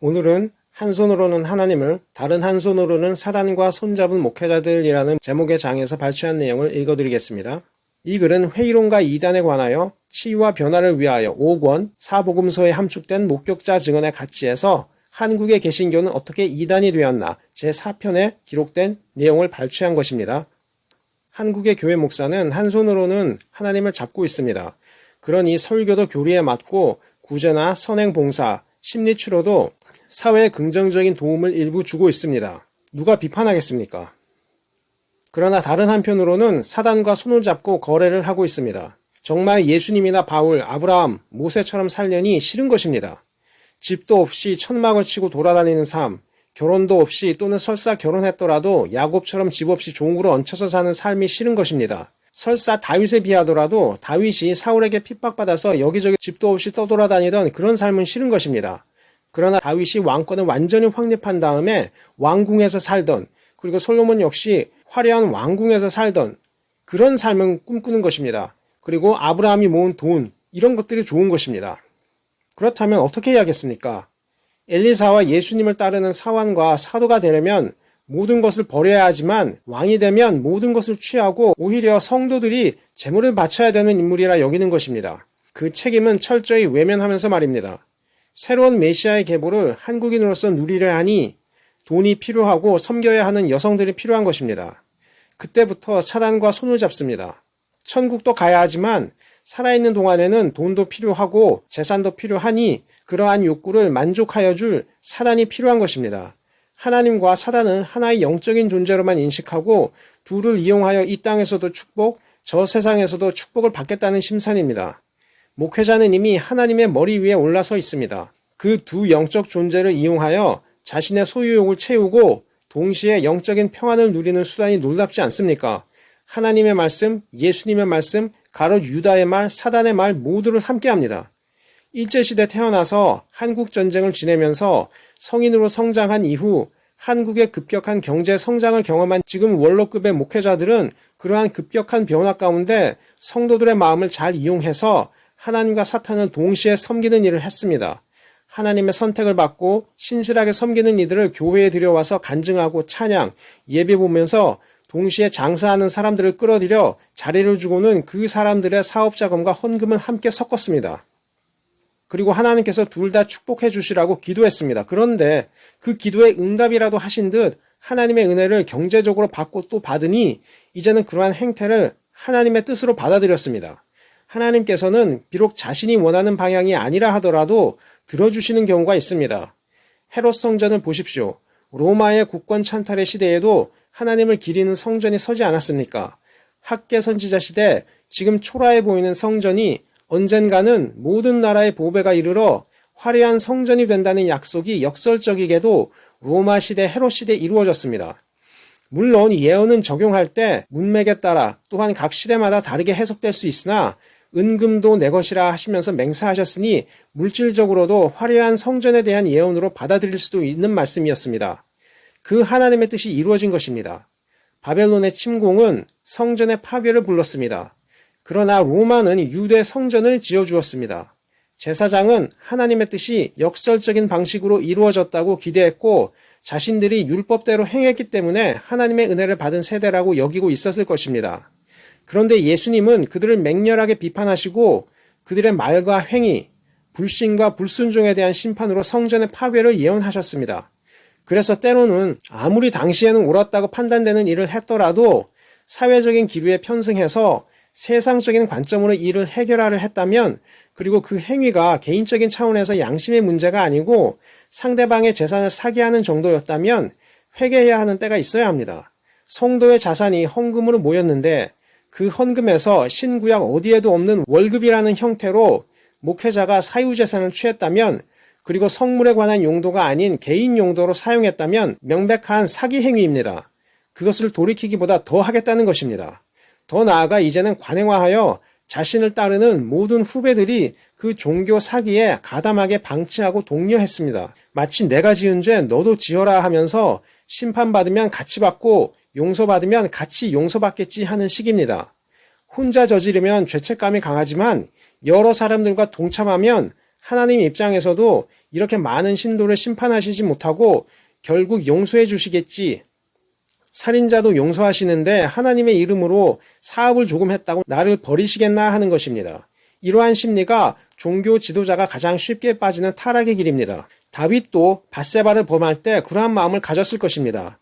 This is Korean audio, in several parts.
오늘은 한 손으로는 하나님을, 다른 한 손으로는 사단과 손잡은 목회자들이라는 제목의 장에서 발췌한 내용을 읽어드리겠습니다. 이 글은 회의론과 이단에 관하여 치유와 변화를 위하여 5권 사복음서에 함축된 목격자 증언의 가치에서 한국의 개신교는 어떻게 이단이 되었나 제4편에 기록된 내용을 발췌한 것입니다. 한국의 교회 목사는 한 손으로는 하나님을 잡고 있습니다. 그러니 설교도 교리에 맞고 구제나 선행봉사, 심리치료도 사회에 긍정적인 도움을 일부 주고 있습니다. 누가 비판하겠습니까? 그러나 다른 한편으로는 사단과 손을 잡고 거래를 하고 있습니다. 정말 예수님이나 바울, 아브라함, 모세처럼 살려니 싫은 것입니다. 집도 없이 천막을 치고 돌아다니는 삶, 결혼도 없이 또는 설사 결혼했더라도 야곱처럼 집 없이 종으로 얹혀서 사는 삶이 싫은 것입니다. 설사 다윗에 비하더라도 다윗이 사울에게 핍박받아서 여기저기 집도 없이 떠돌아다니던 그런 삶은 싫은 것입니다. 그러나 다윗이 왕권을 완전히 확립한 다음에 왕궁에서 살던, 그리고 솔로몬 역시 화려한 왕궁에서 살던 그런 삶을 꿈꾸는 것입니다. 그리고 아브라함이 모은 돈, 이런 것들이 좋은 것입니다. 그렇다면 어떻게 해야겠습니까? 엘리사와 예수님을 따르는 사환과 사도가 되려면 모든 것을 버려야 하지만 왕이 되면 모든 것을 취하고 오히려 성도들이 제물을 바쳐야 되는 인물이라 여기는 것입니다. 그 책임은 철저히 외면하면서 말입니다. 새로운 메시아의 계보를 한국인으로서 누리려 하니 돈이 필요하고 섬겨야 하는 여성들이 필요한 것입니다. 그때부터 사단과 손을 잡습니다. 천국도 가야 하지만 살아있는 동안에는 돈도 필요하고 재산도 필요하니 그러한 욕구를 만족하여 줄 사단이 필요한 것입니다. 하나님과 사단은 하나의 영적인 존재로만 인식하고 둘을 이용하여 이 땅에서도 축복, 저 세상에서도 축복을 받겠다는 심산입니다. 목회자는 이미 하나님의 머리 위에 올라서 있습니다. 그 두 영적 존재를 이용하여 자신의 소유욕을 채우고 동시에 영적인 평안을 누리는 수단이 놀랍지 않습니까? 하나님의 말씀, 예수님의 말씀, 가롯 유다의 말, 사단의 말 모두를 함께합니다. 일제시대 태어나서 한국전쟁을 지내면서 성인으로 성장한 이후 한국의 급격한 경제 성장을 경험한 지금 원로급의 목회자들은 그러한 급격한 변화 가운데 성도들의 마음을 잘 이용해서 하나님과 사탄을 동시에 섬기는 일을 했습니다. 하나님의 선택을 받고 신실하게 섬기는 이들을 교회에 들여와서 간증하고 찬양, 예배 보면서 동시에 장사하는 사람들을 끌어들여 자리를 주고는 그 사람들의 사업자금과 헌금을 함께 섞었습니다. 그리고 하나님께서 둘 다 축복해 주시라고 기도했습니다. 그런데 그 기도에 응답이라도 하신 듯 하나님의 은혜를 경제적으로 받고 또 받으니 이제는 그러한 행태를 하나님의 뜻으로 받아들였습니다. 하나님께서는 비록 자신이 원하는 방향이 아니라 하더라도 들어주시는 경우가 있습니다. 헤롯 성전을 보십시오. 로마의 국권 찬탈의 시대에도 하나님을 기리는 성전이 서지 않았습니까? 학계 선지자 시대 지금 초라해 보이는 성전이 언젠가는 모든 나라의 보배가 이르러 화려한 성전이 된다는 약속이 역설적이게도 로마 시대 헤롯 시대에 이루어졌습니다. 물론 예언은 적용할 때 문맥에 따라 또한 각 시대마다 다르게 해석될 수 있으나 은금도 내 것이라 하시면서 맹세하셨으니 물질적으로도 화려한 성전에 대한 예언으로 받아들일 수도 있는 말씀이었습니다. 그 하나님의 뜻이 이루어진 것입니다. 바벨론의 침공은 성전의 파괴를 불렀습니다. 그러나 로마는 유대 성전을 지어주었습니다. 제사장은 하나님의 뜻이 역설적인 방식으로 이루어졌다고 기대했고 자신들이 율법대로 행했기 때문에 하나님의 은혜를 받은 세대라고 여기고 있었을 것입니다. 그런데 예수님은 그들을 맹렬하게 비판하시고 그들의 말과 행위, 불신과 불순종에 대한 심판으로 성전의 파괴를 예언하셨습니다. 그래서 때로는 아무리 당시에는 옳았다고 판단되는 일을 했더라도 사회적인 기류에 편승해서 세상적인 관점으로 일을 해결하려 했다면 그리고 그 행위가 개인적인 차원에서 양심의 문제가 아니고 상대방의 재산을 사기하는 정도였다면 회개해야 하는 때가 있어야 합니다. 성도의 자산이 헌금으로 모였는데 그 헌금에서 신구약 어디에도 없는 월급이라는 형태로 목회자가 사유재산을 취했다면 그리고 성물에 관한 용도가 아닌 개인 용도로 사용했다면 명백한 사기 행위입니다. 그것을 돌이키기보다 더 하겠다는 것입니다. 더 나아가 이제는 관행화하여 자신을 따르는 모든 후배들이 그 종교 사기에 가담하게 방치하고 독려했습니다. 마치 내가 지은 죄 너도 지어라 하면서 심판받으면 같이 받고 용서받으면 같이 용서받겠지 하는 식입니다. 혼자 저지르면 죄책감이 강하지만 여러 사람들과 동참하면 하나님 입장에서도 이렇게 많은 신도를 심판하시지 못하고 결국 용서해 주시겠지. 살인자도 용서하시는데 하나님의 이름으로 사업을 조금 했다고 나를 버리시겠나 하는 것입니다. 이러한 심리가 종교 지도자가 가장 쉽게 빠지는 타락의 길입니다. 다윗도 밧세바를 범할 때 그러한 마음을 가졌을 것입니다.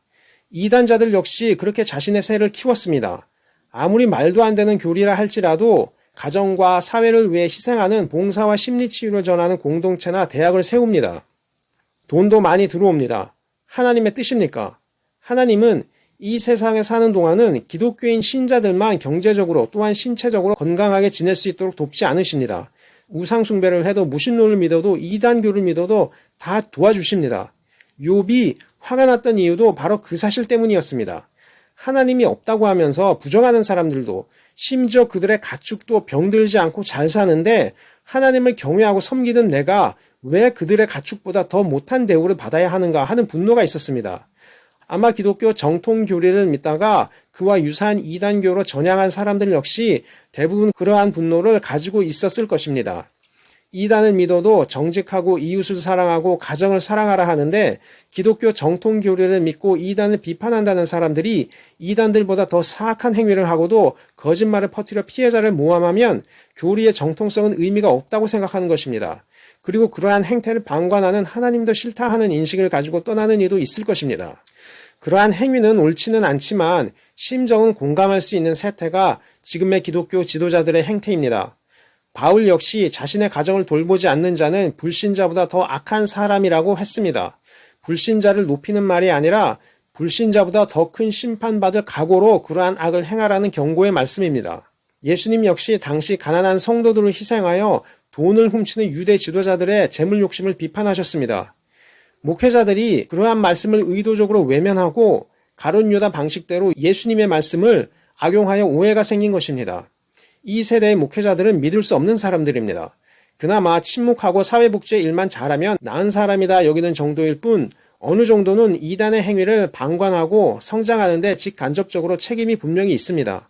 이단자들 역시 그렇게 자신의 새를 키웠습니다. 아무리 말도 안 되는 교리라 할지라도 가정과 사회를 위해 희생하는 봉사와 심리치유를 전하는 공동체나 대학을 세웁니다. 돈도 많이 들어옵니다. 하나님의 뜻입니까? 하나님은 이 세상에 사는 동안은 기독교인 신자들만 경제적으로 또한 신체적으로 건강하게 지낼 수 있도록 돕지 않으십니다. 우상숭배를 해도 무신론을 믿어도 이단교를 믿어도 다 도와주십니다. 욥이 화가 났던 이유도 바로 그 사실 때문이었습니다. 하나님이 없다고 하면서 부정하는 사람들도 심지어 그들의 가축도 병들지 않고 잘 사는데 하나님을 경외하고 섬기는 내가 왜 그들의 가축보다 더 못한 대우를 받아야 하는가 하는 분노가 있었습니다. 아마 기독교 정통 교리를 믿다가 그와 유사한 이단교로 전향한 사람들 역시 대부분 그러한 분노를 가지고 있었을 것입니다. 이단을 믿어도 정직하고 이웃을 사랑하고 가정을 사랑하라 하는데 기독교 정통 교리를 믿고 이단을 비판한다는 사람들이 이단들보다 더 사악한 행위를 하고도 거짓말을 퍼뜨려 피해자를 모함하면 교리의 정통성은 의미가 없다고 생각하는 것입니다. 그리고 그러한 행태를 방관하는 하나님도 싫다 하는 인식을 가지고 떠나는 이도 있을 것입니다. 그러한 행위는 옳지는 않지만 심정은 공감할 수 있는 세태가 지금의 기독교 지도자들의 행태입니다. 바울 역시 자신의 가정을 돌보지 않는 자는 불신자보다 더 악한 사람이라고 했습니다. 불신자를 높이는 말이 아니라 불신자보다 더 큰 심판받을 각오로 그러한 악을 행하라는 경고의 말씀입니다. 예수님 역시 당시 가난한 성도들을 희생하여 돈을 훔치는 유대 지도자들의 재물 욕심을 비판하셨습니다. 목회자들이 그러한 말씀을 의도적으로 외면하고 가룟 유다 방식대로 예수님의 말씀을 악용하여 오해가 생긴 것입니다. 이 세대의 목회자들은 믿을 수 없는 사람들입니다. 그나마 침묵하고 사회복지의 일만 잘하면 나은 사람이다 여기는 정도일 뿐 어느 정도는 이단의 행위를 방관하고 성장하는 데 직간접적으로 책임이 분명히 있습니다.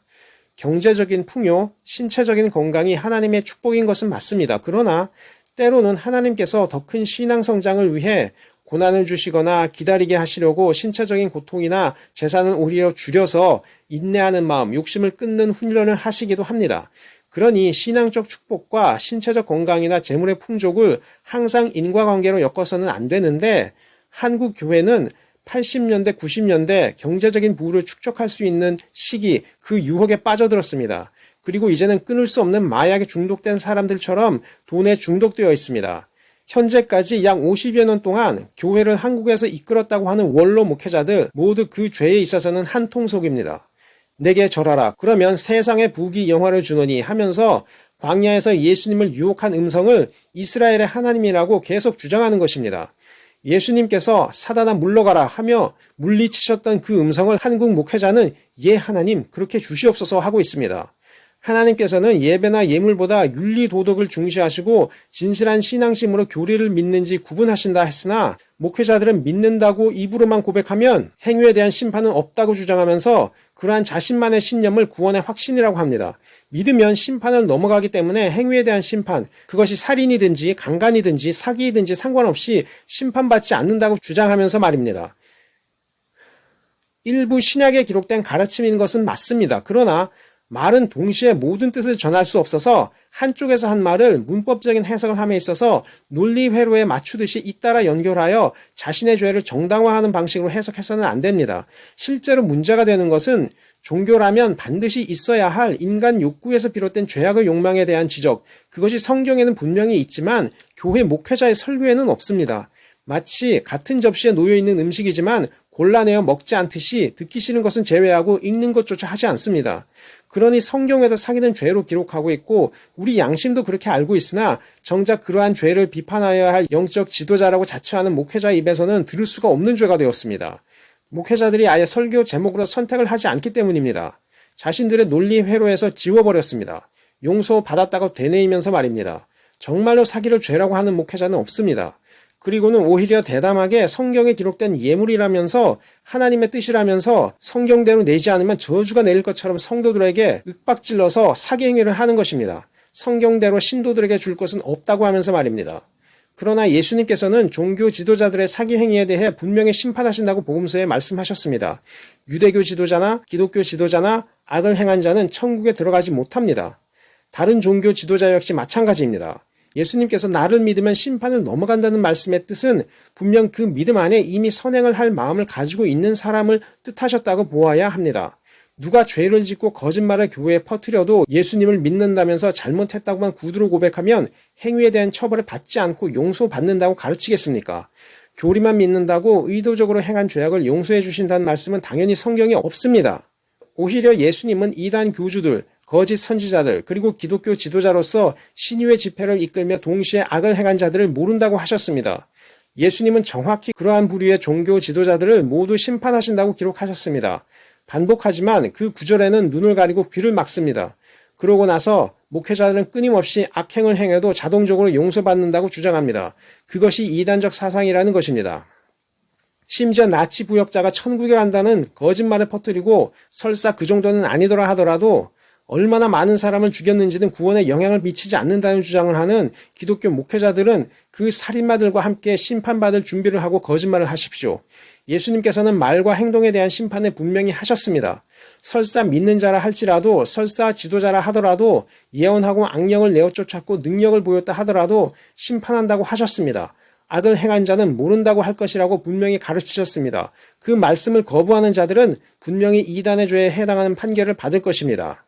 경제적인 풍요, 신체적인 건강이 하나님의 축복인 것은 맞습니다. 그러나 때로는 하나님께서 더 큰 신앙 성장을 위해 고난을 주시거나 기다리게 하시려고 신체적인 고통이나 재산을 오히려 줄여서 인내하는 마음, 욕심을 끊는 훈련을 하시기도 합니다. 그러니 신앙적 축복과 신체적 건강이나 재물의 풍족을 항상 인과관계로 엮어서는 안 되는데 한국 교회는 80년대, 90년대 경제적인 부를 축적할 수 있는 시기, 그 유혹에 빠져들었습니다. 그리고 이제는 끊을 수 없는 마약에 중독된 사람들처럼 돈에 중독되어 있습니다. 현재까지 약 50여 년 동안 교회를 한국에서 이끌었다고 하는 원로 목회자들 모두 그 죄에 있어서는 한통속입니다. 내게 절하라. 그러면 세상에 부귀 영화를 주노니 하면서 광야에서 예수님을 유혹한 음성을 이스라엘의 하나님이라고 계속 주장하는 것입니다. 예수님께서 사단아 물러가라 하며 물리치셨던 그 음성을 한국 목회자는 예 하나님 그렇게 주시옵소서 하고 있습니다. 하나님께서는 예배나 예물보다 윤리 도덕을 중시하시고 진실한 신앙심으로 교리를 믿는지 구분하신다 했으나 목회자들은 믿는다고 입으로만 고백하면 행위에 대한 심판은 없다고 주장하면서 그러한 자신만의 신념을 구원의 확신이라고 합니다. 믿으면 심판을 넘어가기 때문에 행위에 대한 심판, 그것이 살인이든지 강간이든지 사기이든지 상관없이 심판받지 않는다고 주장하면서 말입니다. 일부 신약에 기록된 가르침인 것은 맞습니다. 그러나 말은 동시에 모든 뜻을 전할 수 없어서 한쪽에서 한 말을 문법적인 해석을 함에 있어서 논리 회로에 맞추듯이 잇따라 연결하여 자신의 죄를 정당화하는 방식으로 해석해서는 안 됩니다. 실제로 문제가 되는 것은 종교라면 반드시 있어야 할 인간 욕구에서 비롯된 죄악의 욕망에 대한 지적, 그것이 성경에는 분명히 있지만 교회 목회자의 설교에는 없습니다. 마치 같은 접시에 놓여있는 음식이지만 골라내어 먹지 않듯이 듣기 싫은 것은 제외하고 읽는 것조차 하지 않습니다. 그러니 성경에도 사기는 죄로 기록하고 있고 우리 양심도 그렇게 알고 있으나 정작 그러한 죄를 비판하여야 할 영적 지도자라고 자처하는 목회자 입에서는 들을 수가 없는 죄가 되었습니다. 목회자들이 아예 설교 제목으로 선택을 하지 않기 때문입니다. 자신들의 논리 회로에서 지워버렸습니다. 용서받았다고 되뇌이면서 말입니다. 정말로 사기를 죄라고 하는 목회자는 없습니다. 그리고는 오히려 대담하게 성경에 기록된 예물이라면서 하나님의 뜻이라면서 성경대로 내지 않으면 저주가 내릴 것처럼 성도들에게 윽박질러서 사기 행위를 하는 것입니다. 성경대로 신도들에게 줄 것은 없다고 하면서 말입니다. 그러나 예수님께서는 종교 지도자들의 사기 행위에 대해 분명히 심판하신다고 복음서에 말씀하셨습니다. 유대교 지도자나 기독교 지도자나 악을 행한 자는 천국에 들어가지 못합니다. 다른 종교 지도자 역시 마찬가지입니다. 예수님께서 나를 믿으면 심판을 넘어간다는 말씀의 뜻은 분명 그 믿음 안에 이미 선행을 할 마음을 가지고 있는 사람을 뜻하셨다고 보아야 합니다. 누가 죄를 짓고 거짓말을 교회에 퍼뜨려도 예수님을 믿는다면서 잘못했다고만 구두로 고백하면 행위에 대한 처벌을 받지 않고 용서받는다고 가르치겠습니까? 교리만 믿는다고 의도적으로 행한 죄악을 용서해 주신다는 말씀은 당연히 성경에 없습니다. 오히려 예수님은 이단 교주들, 거짓 선지자들, 그리고 기독교 지도자로서 신유의 집회를 이끌며 동시에 악을 행한 자들을 모른다고 하셨습니다. 예수님은 정확히 그러한 부류의 종교 지도자들을 모두 심판하신다고 기록하셨습니다. 반복하지만 그 구절에는 눈을 가리고 귀를 막습니다. 그러고 나서 목회자들은 끊임없이 악행을 행해도 자동적으로 용서받는다고 주장합니다. 그것이 이단적 사상이라는 것입니다. 심지어 나치 부역자가 천국에 간다는 거짓말을 퍼뜨리고 설사 그 정도는 아니더라 하더라도 얼마나 많은 사람을 죽였는지는 구원에 영향을 미치지 않는다는 주장을 하는 기독교 목회자들은 그 살인마들과 함께 심판받을 준비를 하고 거짓말을 하십시오. 예수님께서는 말과 행동에 대한 심판을 분명히 하셨습니다. 설사 믿는 자라 할지라도, 설사 지도자라 하더라도, 예언하고 악령을 내어 쫓았고 능력을 보였다 하더라도 심판한다고 하셨습니다. 악을 행한 자는 모른다고 할 것이라고 분명히 가르치셨습니다. 그 말씀을 거부하는 자들은 분명히 이단의 죄에 해당하는 판결을 받을 것입니다.